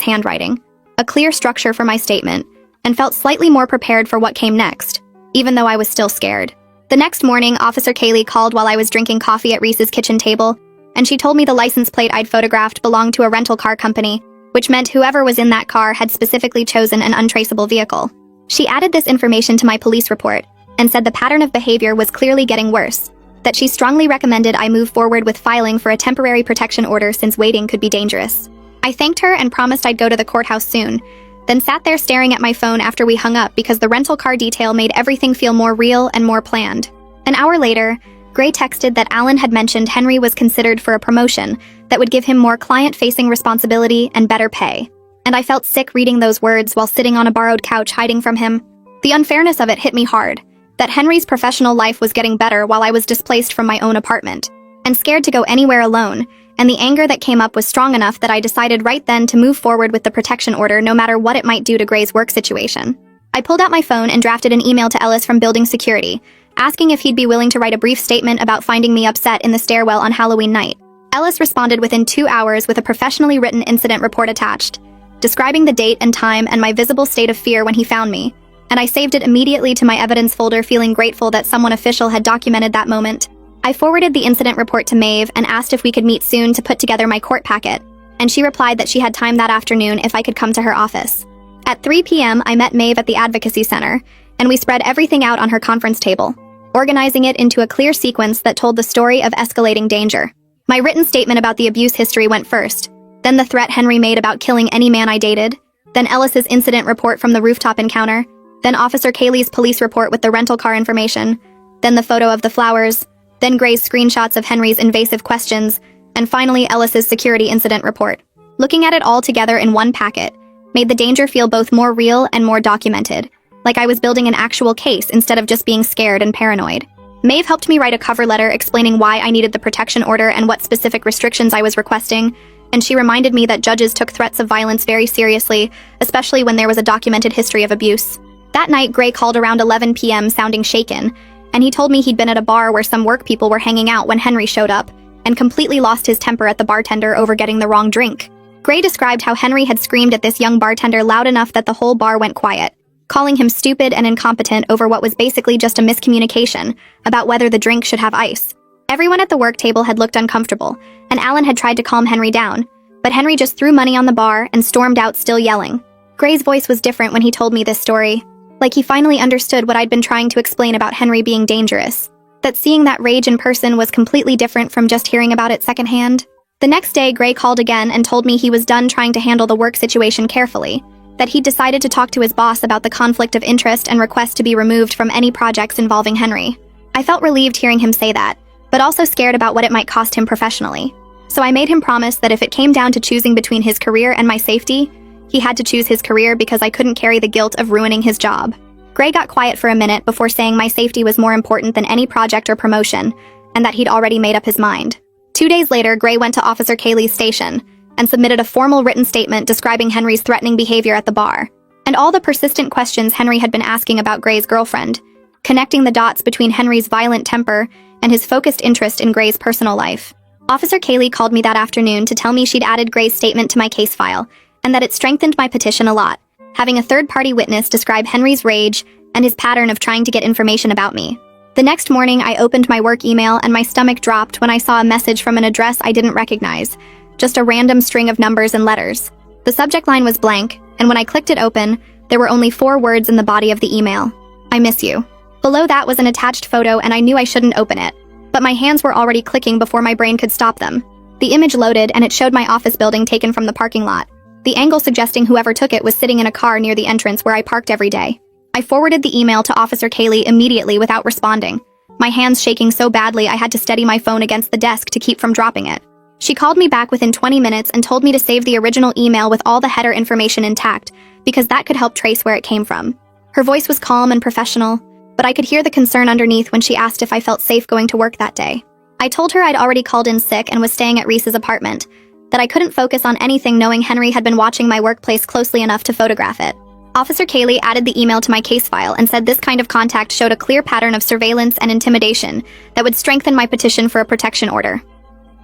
handwriting, a clear structure for my statement, and felt slightly more prepared for what came next, even though I was still scared. The next morning, Officer Kaylee called while I was drinking coffee at Reese's kitchen table, and she told me the license plate I'd photographed belonged to a rental car company, which meant whoever was in that car had specifically chosen an untraceable vehicle. She added this information to my police report and said the pattern of behavior was clearly getting worse, that she strongly recommended I move forward with filing for a temporary protection order since waiting could be dangerous. I thanked her and promised I'd go to the courthouse soon, then sat there staring at my phone after we hung up because the rental car detail made everything feel more real and more planned. An hour later, Gray texted that Alan had mentioned Henry was considered for a promotion that would give him more client-facing responsibility and better pay. And I felt sick reading those words while sitting on a borrowed couch hiding from him. The unfairness of it hit me hard, that Henry's professional life was getting better while I was displaced from my own apartment, and scared to go anywhere alone, and the anger that came up was strong enough that I decided right then to move forward with the protection order no matter what it might do to Gray's work situation. I pulled out my phone and drafted an email to Ellis from building security, asking if he'd be willing to write a brief statement about finding me upset in the stairwell on Halloween night. Ellis responded within 2 hours with a professionally written incident report attached, describing the date and time and my visible state of fear when he found me, and I saved it immediately to my evidence folder feeling grateful that someone official had documented that moment. I forwarded the incident report to Maeve and asked if we could meet soon to put together my court packet, and she replied that she had time that afternoon if I could come to her office. At 3 p.m., I met Maeve at the Advocacy Center, and we spread everything out on her conference table, organizing it into a clear sequence that told the story of escalating danger. My written statement about the abuse history went first, then the threat Henry made about killing any man I dated, then Ellis's incident report from the rooftop encounter, then Officer Kaylee's police report with the rental car information, then the photo of the flowers, then Gray's screenshots of Henry's invasive questions, and finally Ellis's security incident report. Looking at it all together in one packet made the danger feel both more real and more documented, like I was building an actual case instead of just being scared and paranoid. Maeve helped me write a cover letter explaining why I needed the protection order and what specific restrictions I was requesting, and she reminded me that judges took threats of violence very seriously, especially when there was a documented history of abuse. That night, Gray called around 11 p.m. sounding shaken, and he told me he'd been at a bar where some work people were hanging out when Henry showed up, and completely lost his temper at the bartender over getting the wrong drink. Gray described how Henry had screamed at this young bartender loud enough that the whole bar went quiet, calling him stupid and incompetent over what was basically just a miscommunication about whether the drink should have ice. Everyone at the work table had looked uncomfortable, and Alan had tried to calm Henry down, but Henry just threw money on the bar and stormed out still yelling. Gray's voice was different when he told me this story, like he finally understood what I'd been trying to explain about Henry being dangerous, that seeing that rage in person was completely different from just hearing about it secondhand. The next day, Gray called again and told me he was done trying to handle the work situation carefully, that he'd decided to talk to his boss about the conflict of interest and request to be removed from any projects involving Henry. I felt relieved hearing him say that, but also scared about what it might cost him professionally. So I made him promise that if it came down to choosing between his career and my safety, he had to choose his career because I couldn't carry the guilt of ruining his job. Gray got quiet for a minute before saying my safety was more important than any project or promotion, and that he'd already made up his mind. 2 days later, Gray went to Officer Kaylee's station and submitted a formal written statement describing Henry's threatening behavior at the bar, and all the persistent questions Henry had been asking about Gray's girlfriend, connecting the dots between Henry's violent temper and his focused interest in Gray's personal life. Officer Kaylee called me that afternoon to tell me she'd added Gray's statement to my case file, and that it strengthened my petition a lot, having a third-party witness describe Henry's rage and his pattern of trying to get information about me. The next morning, I opened my work email and my stomach dropped when I saw a message from an address I didn't recognize, just a random string of numbers and letters. The subject line was blank, and when I clicked it open, there were only 4 words in the body of the email. I miss you. Below that was an attached photo and I knew I shouldn't open it, but my hands were already clicking before my brain could stop them. The image loaded and it showed my office building taken from the parking lot. The angle suggesting whoever took it was sitting in a car near the entrance where I parked every day. I forwarded the email to Officer Kaylee immediately without responding, my hands shaking so badly I had to steady my phone against the desk to keep from dropping it. She called me back within 20 minutes and told me to save the original email with all the header information intact, because that could help trace where it came from. Her voice was calm and professional, but I could hear the concern underneath when she asked if I felt safe going to work that day. I told her I'd already called in sick and was staying at Reese's apartment, that I couldn't focus on anything knowing Henry had been watching my workplace closely enough to photograph it. Officer Kaylee added the email to my case file and said this kind of contact showed a clear pattern of surveillance and intimidation that would strengthen my petition for a protection order.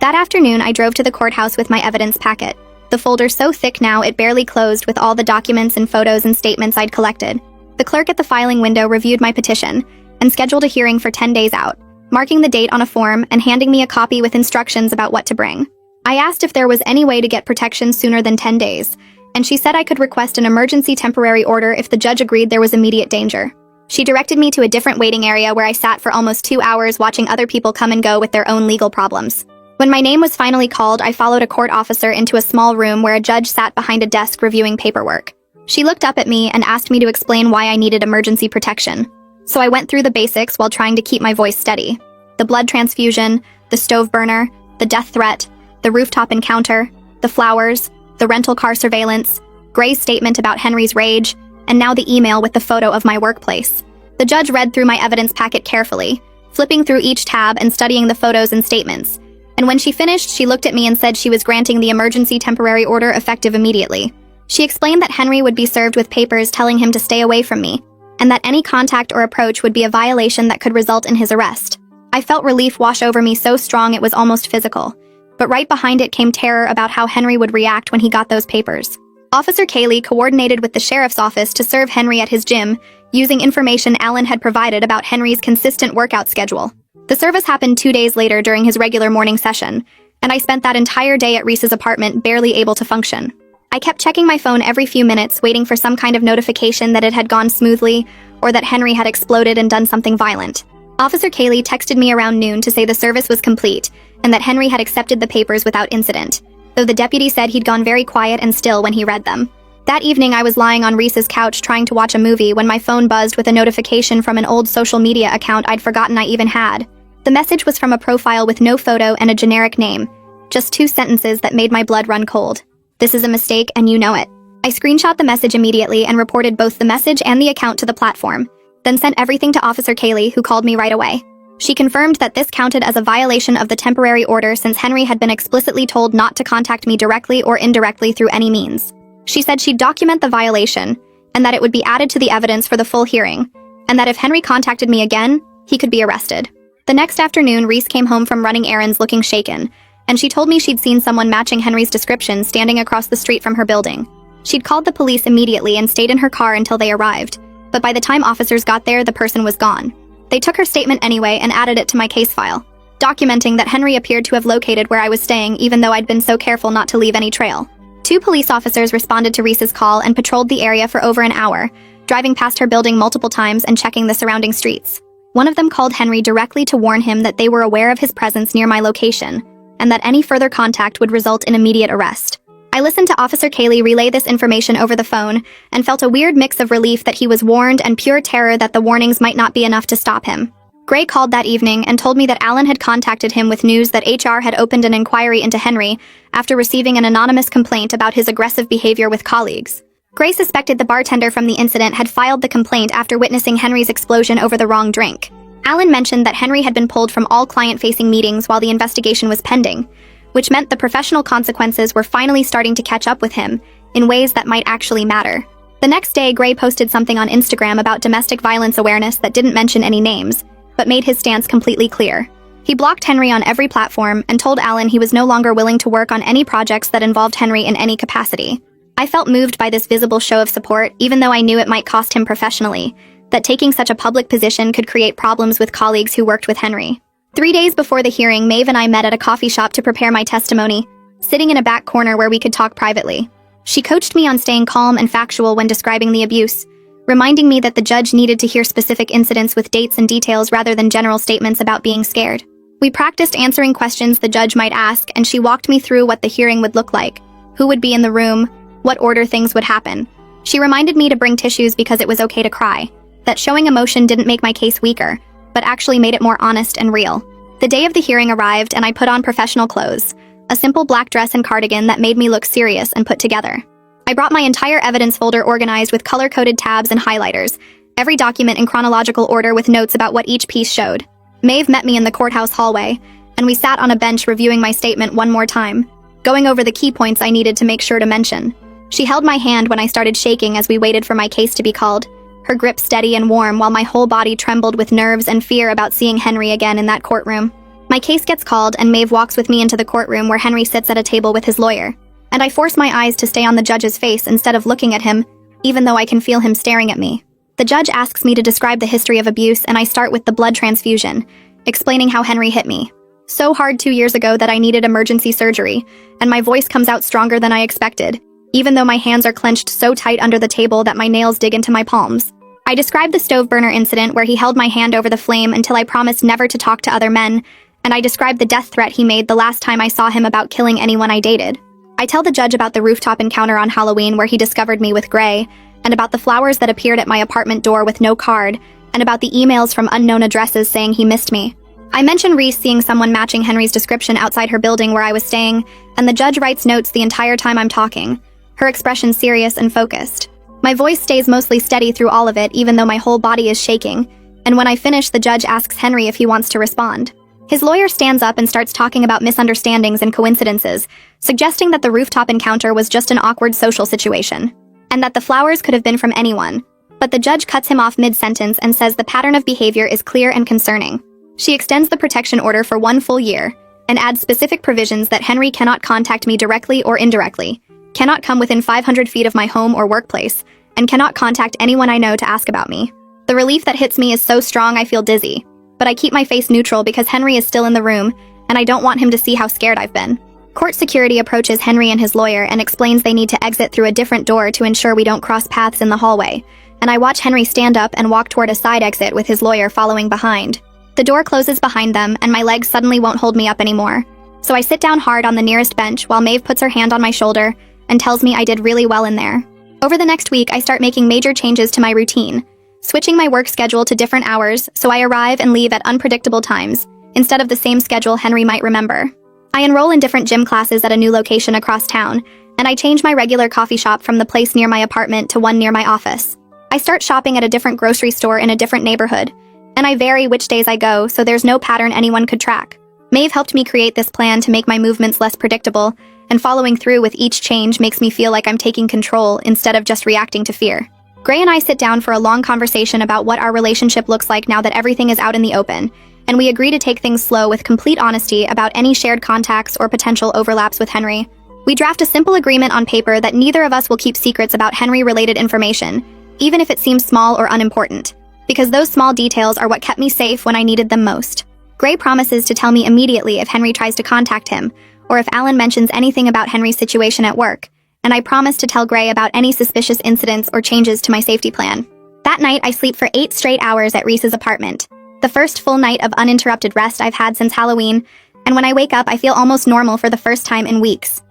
That afternoon, I drove to the courthouse with my evidence packet, the folder so thick now it barely closed with all the documents and photos and statements I'd collected. The clerk at the filing window reviewed my petition and scheduled a hearing for 10 days out, marking the date on a form and handing me a copy with instructions about what to bring. I asked if there was any way to get protection sooner than 10 days, and she said I could request an emergency temporary order if the judge agreed there was immediate danger. She directed me to a different waiting area where I sat for almost 2 hours watching other people come and go with their own legal problems. When my name was finally called, I followed a court officer into a small room where a judge sat behind a desk reviewing paperwork. She looked up at me and asked me to explain why I needed emergency protection. So I went through the basics while trying to keep my voice steady. The blood transfusion, the stove burner, the death threat, the rooftop encounter, the flowers, the rental car surveillance, Gray's statement about Henry's rage, and now the email with the photo of my workplace. The judge read through my evidence packet carefully, flipping through each tab and studying the photos and statements. And when she finished, she looked at me and said she was granting the emergency temporary order effective immediately. She explained that Henry would be served with papers telling him to stay away from me, and that any contact or approach would be a violation that could result in his arrest. I felt relief wash over me so strong it was almost physical. But right behind it came terror about how Henry would react when he got those papers. Officer Kaylee coordinated with the sheriff's office to serve Henry at his gym, using information Alan had provided about Henry's consistent workout schedule. The service happened 2 days later during his regular morning session, and I spent that entire day at Reese's apartment barely able to function. I kept checking my phone every few minutes, waiting for some kind of notification that it had gone smoothly, or that Henry had exploded and done something violent. Officer Kaylee texted me around noon to say the service was complete, and that Henry had accepted the papers without incident, though the deputy said he'd gone very quiet and still when he read them. That evening, I was lying on Reese's couch trying to watch a movie when my phone buzzed with a notification from an old social media account I'd forgotten I even had. The message was from a profile with no photo and a generic name, just 2 sentences that made my blood run cold. This is a mistake and you know it. I screenshot the message immediately and reported both the message and the account to the platform, then sent everything to Officer Kaylee, who called me right away. She confirmed that this counted as a violation of the temporary order since Henry had been explicitly told not to contact me directly or indirectly through any means. She said she'd document the violation, and that it would be added to the evidence for the full hearing, and that if Henry contacted me again, he could be arrested. The next afternoon, Reese came home from running errands looking shaken, and she told me she'd seen someone matching Henry's description standing across the street from her building. She'd called the police immediately and stayed in her car until they arrived, but by the time officers got there, the person was gone. They took her statement anyway and added it to my case file, documenting that Henry appeared to have located where I was staying even though I'd been so careful not to leave any trail. 2 police officers responded to Reese's call and patrolled the area for over an hour, driving past her building multiple times and checking the surrounding streets. One of them called Henry directly to warn him that they were aware of his presence near my location, and that any further contact would result in immediate arrest. I listened to Officer Kaylee relay this information over the phone and felt a weird mix of relief that he was warned and pure terror that the warnings might not be enough to stop him. Gray called that evening and told me that Alan had contacted him with news that HR had opened an inquiry into Henry after receiving an anonymous complaint about his aggressive behavior with colleagues. Gray suspected the bartender from the incident had filed the complaint after witnessing Henry's explosion over the wrong drink. Alan mentioned that Henry had been pulled from all client-facing meetings while the investigation was pending, which meant the professional consequences were finally starting to catch up with him in ways that might actually matter. The next day, Gray posted something on Instagram about domestic violence awareness that didn't mention any names, but made his stance completely clear. He blocked Henry on every platform and told Alan he was no longer willing to work on any projects that involved Henry in any capacity. I felt moved by this visible show of support, even though I knew it might cost him professionally, that taking such a public position could create problems with colleagues who worked with Henry. 3 days before the hearing, Maeve and I met at a coffee shop to prepare my testimony, sitting in a back corner where we could talk privately. She coached me on staying calm and factual when describing the abuse, reminding me that the judge needed to hear specific incidents with dates and details rather than general statements about being scared. We practiced answering questions the judge might ask, and she walked me through what the hearing would look like, who would be in the room, what order things would happen. She reminded me to bring tissues because it was okay to cry, that showing emotion didn't make my case weaker, but actually made it more honest and real. The day of the hearing arrived, and I put on professional clothes, a simple black dress and cardigan that made me look serious and put together. I brought my entire evidence folder organized with color-coded tabs and highlighters, every document in chronological order with notes about what each piece showed. Maeve met me in the courthouse hallway, and we sat on a bench reviewing my statement one more time, going over the key points I needed to make sure to mention. She held my hand when I started shaking as we waited for my case to be called, her grip steady and warm while my whole body trembled with nerves and fear about seeing Henry again in that courtroom. My case gets called, and Maeve walks with me into the courtroom where Henry sits at a table with his lawyer, and I force my eyes to stay on the judge's face instead of looking at him, even though I can feel him staring at me. The judge asks me to describe the history of abuse, and I start with the blood transfusion, explaining how Henry hit me so hard 2 years ago that I needed emergency surgery, and my voice comes out stronger than I expected, even though my hands are clenched so tight under the table that my nails dig into my palms. I described the stove burner incident where he held my hand over the flame until I promised never to talk to other men, and I described the death threat he made the last time I saw him about killing anyone I dated. I tell the judge about the rooftop encounter on Halloween where he discovered me with Gray, and about the flowers that appeared at my apartment door with no card, and about the emails from unknown addresses saying he missed me. I mention Reese seeing someone matching Henry's description outside her building where I was staying, and the judge writes notes the entire time I'm talking, her expression serious and focused. My voice stays mostly steady through all of it, even though my whole body is shaking, and when I finish, the judge asks Henry if he wants to respond. His lawyer stands up and starts talking about misunderstandings and coincidences, suggesting that the rooftop encounter was just an awkward social situation, and that the flowers could have been from anyone. But the judge cuts him off mid-sentence and says the pattern of behavior is clear and concerning. She extends the protection order for 1 full year, and adds specific provisions that Henry cannot contact me directly or indirectly, cannot come within 500 feet of my home or workplace, and cannot contact anyone I know to ask about me. The relief that hits me is so strong I feel dizzy, but I keep my face neutral because Henry is still in the room, and I don't want him to see how scared I've been. Court security approaches Henry and his lawyer and explains they need to exit through a different door to ensure we don't cross paths in the hallway, and I watch Henry stand up and walk toward a side exit with his lawyer following behind. The door closes behind them, and my legs suddenly won't hold me up anymore, so I sit down hard on the nearest bench while Maeve puts her hand on my shoulder and tells me I did really well in there. Over the next week, I start making major changes to my routine, switching my work schedule to different hours so I arrive and leave at unpredictable times, instead of the same schedule Henry might remember. I enroll in different gym classes at a new location across town, and I change my regular coffee shop from the place near my apartment to one near my office. I start shopping at a different grocery store in a different neighborhood, and I vary which days I go so there's no pattern anyone could track. Maeve helped me create this plan to make my movements less predictable, and following through with each change makes me feel like I'm taking control instead of just reacting to fear. Gray and I sit down for a long conversation about what our relationship looks like now that everything is out in the open, and we agree to take things slow with complete honesty about any shared contacts or potential overlaps with Henry. We draft a simple agreement on paper that neither of us will keep secrets about Henry-related information, even if it seems small or unimportant, because those small details are what kept me safe when I needed them most. Gray promises to tell me immediately if Henry tries to contact him, or if Alan mentions anything about Henry's situation at work, and I promise to tell Gray about any suspicious incidents or changes to my safety plan. That night, I sleep for 8 straight hours at Reese's apartment, the first full night of uninterrupted rest I've had since Halloween, and when I wake up, I feel almost normal for the first time in weeks.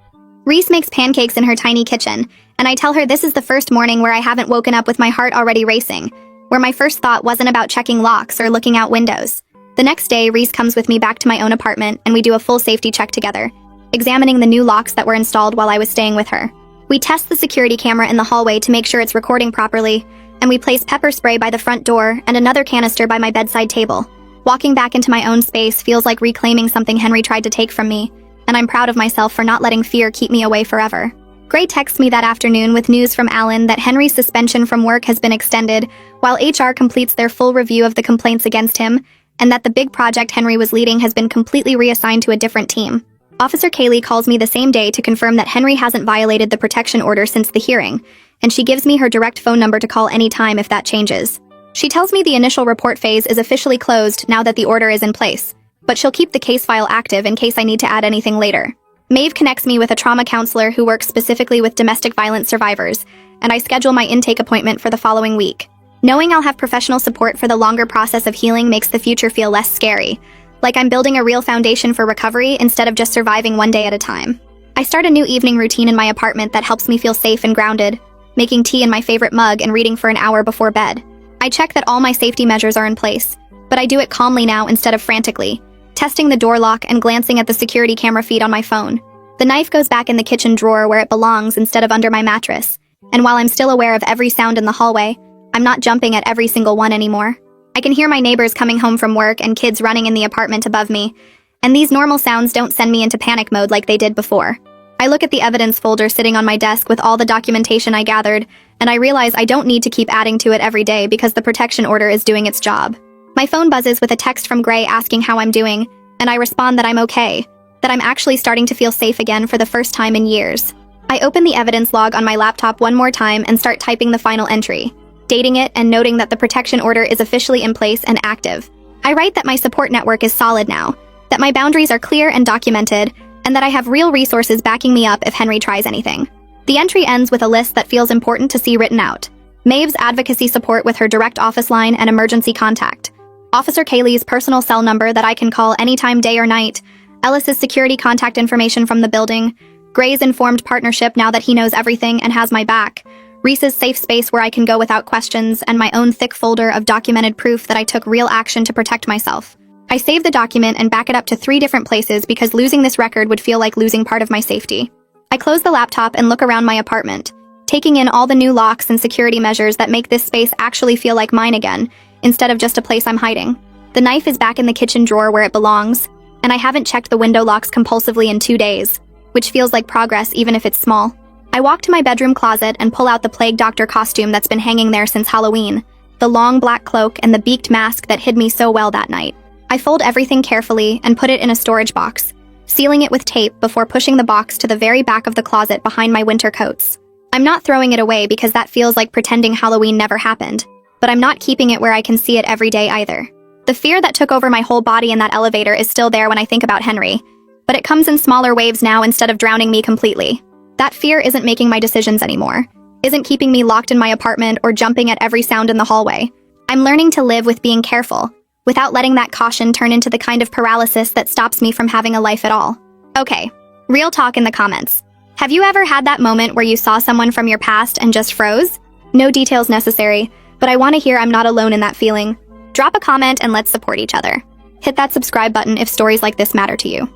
Reese makes pancakes in her tiny kitchen, and I tell her this is the first morning where I haven't woken up with my heart already racing, where my first thought wasn't about checking locks or looking out windows. The next day, Reese comes with me back to my own apartment, and we do a full safety check together, examining the new locks that were installed while I was staying with her. We test the security camera in the hallway to make sure it's recording properly, and we place pepper spray by the front door and another canister by my bedside table. Walking back into my own space feels like reclaiming something Henry tried to take from me, and I'm proud of myself for not letting fear keep me away forever. Gray texts me that afternoon with news from Alan that Henry's suspension from work has been extended, while HR completes their full review of the complaints against him, and that the big project Henry was leading has been completely reassigned to a different team. Officer Kaylee calls me the same day to confirm that Henry hasn't violated the protection order since the hearing, and she gives me her direct phone number to call anytime if that changes. She tells me the initial report phase is officially closed now that the order is in place, but she'll keep the case file active in case I need to add anything later. Maeve connects me with a trauma counselor who works specifically with domestic violence survivors, and I schedule my intake appointment for the following week. Knowing I'll have professional support for the longer process of healing makes the future feel less scary, like I'm building a real foundation for recovery instead of just surviving one day at a time. I start a new evening routine in my apartment that helps me feel safe and grounded, making tea in my favorite mug and reading for an hour before bed. I check that all my safety measures are in place, but I do it calmly now instead of frantically, testing the door lock and glancing at the security camera feed on my phone. The knife goes back in the kitchen drawer where it belongs instead of under my mattress, and while I'm still aware of every sound in the hallway, I'm not jumping at every single one anymore. I can hear my neighbors coming home from work and kids running in the apartment above me, and these normal sounds don't send me into panic mode like they did before. I look at the evidence folder sitting on my desk with all the documentation I gathered, and I realize I don't need to keep adding to it every day because the protection order is doing its job. My phone buzzes with a text from Gray asking how I'm doing, and I respond that I'm okay, that I'm actually starting to feel safe again for the first time in years. I open the evidence log on my laptop one more time and start typing the final entry, dating it and noting that the protection order is officially in place and active. I write that my support network is solid now, that my boundaries are clear and documented, and that I have real resources backing me up if Henry tries anything. The entry ends with a list that feels important to see written out. Maeve's advocacy support with her direct office line and emergency contact. Officer Kaylee's personal cell number that I can call anytime, day or night. Ellis's security contact information from the building. Gray's informed partnership now that he knows everything and has my back. Reese's safe space where I can go without questions, and my own thick folder of documented proof that I took real action to protect myself. I save the document and back it up to 3 different places because losing this record would feel like losing part of my safety. I close the laptop and look around my apartment, taking in all the new locks and security measures that make this space actually feel like mine again, instead of just a place I'm hiding. The knife is back in the kitchen drawer where it belongs, and I haven't checked the window locks compulsively in 2 days, which feels like progress even if it's small. I walk to my bedroom closet and pull out the plague doctor costume that's been hanging there since Halloween, the long black cloak and the beaked mask that hid me so well that night. I fold everything carefully and put it in a storage box, sealing it with tape before pushing the box to the very back of the closet behind my winter coats. I'm not throwing it away because that feels like pretending Halloween never happened, but I'm not keeping it where I can see it every day either. The fear that took over my whole body in that elevator is still there when I think about Henry, but it comes in smaller waves now instead of drowning me completely. That fear isn't making my decisions anymore, isn't keeping me locked in my apartment or jumping at every sound in the hallway. I'm learning to live with being careful, without letting that caution turn into the kind of paralysis that stops me from having a life at all. Okay, real talk in the comments. Have you ever had that moment where you saw someone from your past and just froze? No details necessary, but I want to hear I'm not alone in that feeling. Drop a comment and let's support each other. Hit that subscribe button if stories like this matter to you.